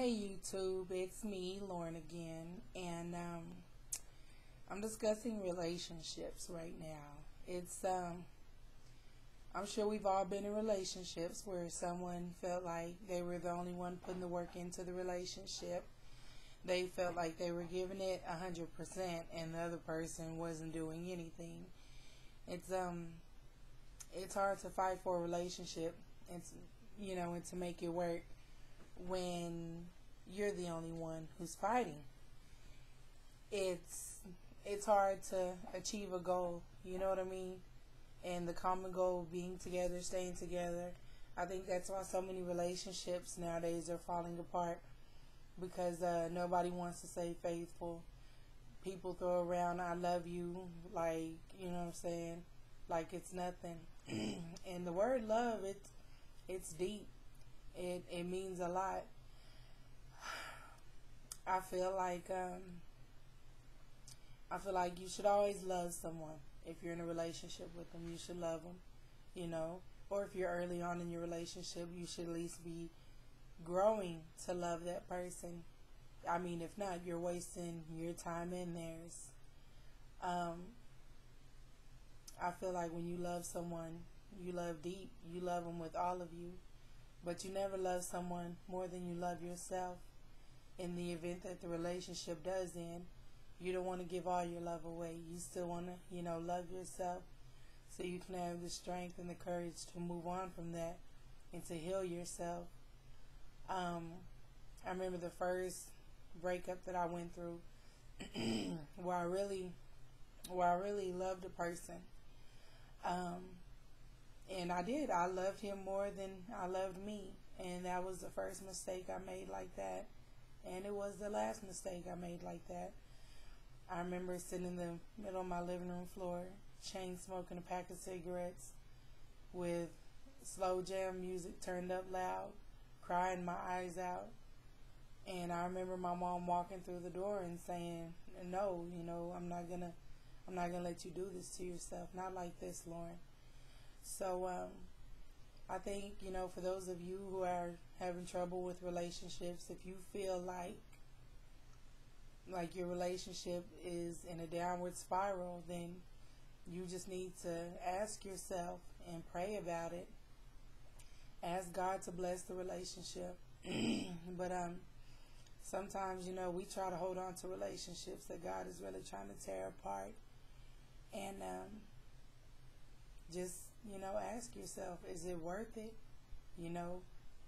Hey YouTube, it's me, Lauren again, and I'm discussing relationships right now. I'm sure we've all been in relationships where someone felt like they were the only one putting the work into the relationship. They felt like they were giving it 100% and the other person wasn't doing anything. It's it's hard to fight for a relationship. And to make it work when you're the only one who's fighting. It's hard to achieve a goal, you know what I mean? And the common goal of being together, staying together. I think that's why so many relationships nowadays are falling apart, because nobody wants to stay faithful. People throw around "I love you," like, you know what I'm saying, like it's nothing. And the word love, it's deep. It means a lot. I feel like you should always love someone. If you're in a relationship with them, you should love them, you know. Or if you're early on in your relationship, you should at least be growing to love that person. I mean, if not, you're wasting your time and theirs. I feel like when you love someone, you love deep. You love them with all of you. But you never love someone more than you love yourself. In the event that the relationship does end, you don't want to give all your love away. You still want to, love yourself so you can have the strength and the courage to move on from that and to heal yourself. I remember the first breakup that I went through where I really loved a person. And I did. I loved him more than I loved me. And that was the first mistake I made like that. And it was the last mistake I made like that. I remember sitting in the middle of my living room floor, chain smoking a pack of cigarettes with slow jam music turned up loud, crying my eyes out. And I remember my mom walking through the door and saying, "No, I'm not gonna let you do this to yourself. Not like this, Lauren." So I think, for those of you who are having trouble with relationships, if you feel like your relationship is in a downward spiral, then you just need to ask yourself and pray about it. Ask God to bless the relationship. But sometimes, we try to hold on to relationships that God is really trying to tear apart. And just, ask yourself, is it worth it?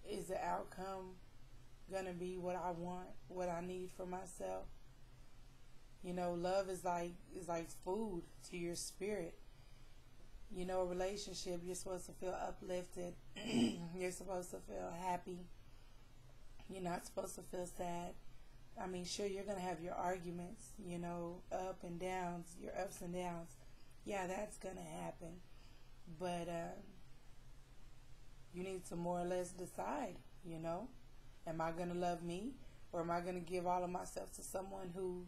Is the outcome going to be what I want, what I need for myself? Love is like food to your spirit. A relationship, you're supposed to feel uplifted. You're supposed to feel happy. You're not supposed to feel sad. I mean, sure, you're going to have your arguments, up and downs, your ups and downs. Yeah, that's going to happen. But you need to more or less decide, am I going to love me, or am I going to give all of myself to someone who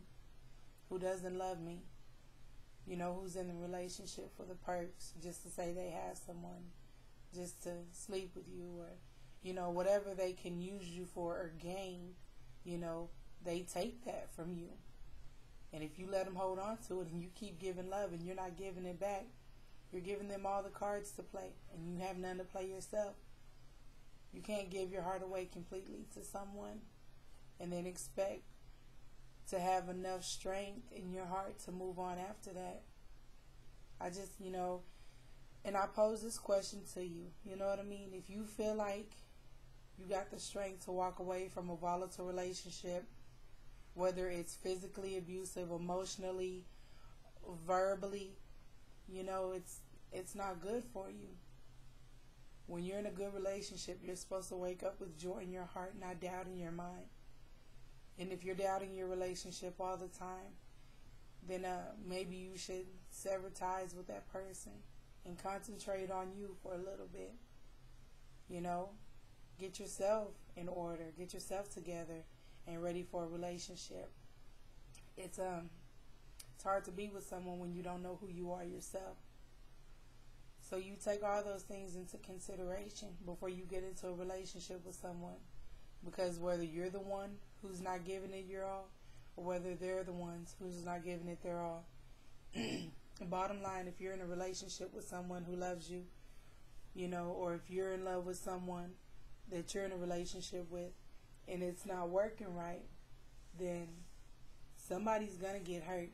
doesn't love me, who's in the relationship for the perks, just to say they have someone, just to sleep with you, or, whatever they can use you for or gain, they take that from you. And if you let them hold on to it and you keep giving love and you're not giving it back, you're giving them all the cards to play and you have none to play yourself. You can't give your heart away completely to someone and then expect to have enough strength in your heart to move on after that. I just, and I pose this question to you, you know what I mean? If you feel like you got the strength to walk away from a volatile relationship, whether it's physically abusive, emotionally, verbally, it's not good for you. When you're in a good relationship, you're supposed to wake up with joy in your heart, not doubt in your mind. And if you're doubting your relationship all the time, then maybe you should sever ties with that person and concentrate on you for a little bit. Get yourself in order, get yourself together and ready for a relationship. It's hard to be with someone when you don't know who you are yourself. So you take all those things into consideration before you get into a relationship with someone. Because whether you're the one who's not giving it your all, or whether they're the ones who's not giving it their all. Bottom line, if you're in a relationship with someone who loves you, or if you're in love with someone that you're in a relationship with and it's not working right, then somebody's going to get hurt.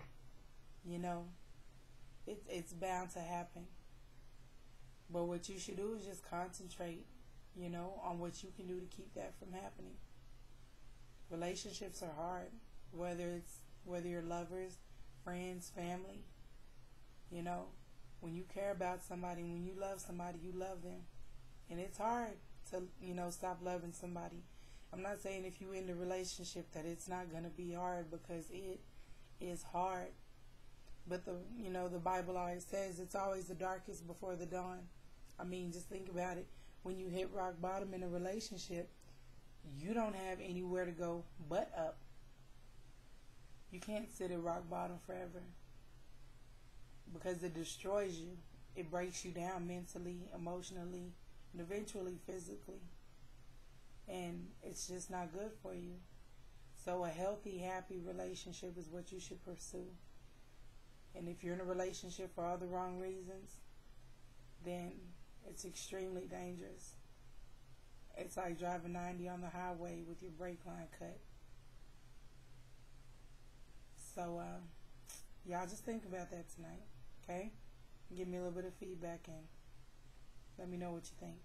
It's bound to happen. But what you should do is just concentrate, on what you can do to keep that from happening. Relationships are hard, whether you're lovers, friends, family. When you care about somebody, when you love somebody, you love them. And it's hard to, stop loving somebody. I'm not saying if you're in a relationship that it's not going to be hard, because it is hard. But the Bible always says it's always the darkest before the dawn. I mean, just think about it. When you hit rock bottom in a relationship, you don't have anywhere to go but up. You can't sit at rock bottom forever, because it destroys you. It breaks you down mentally, emotionally, and eventually physically. And it's just not good for you. So a healthy, happy relationship is what you should pursue. And if you're in a relationship for all the wrong reasons, then it's extremely dangerous. It's like driving 90 on the highway with your brake line cut. So, y'all just think about that tonight, okay? Give me a little bit of feedback and let me know what you think.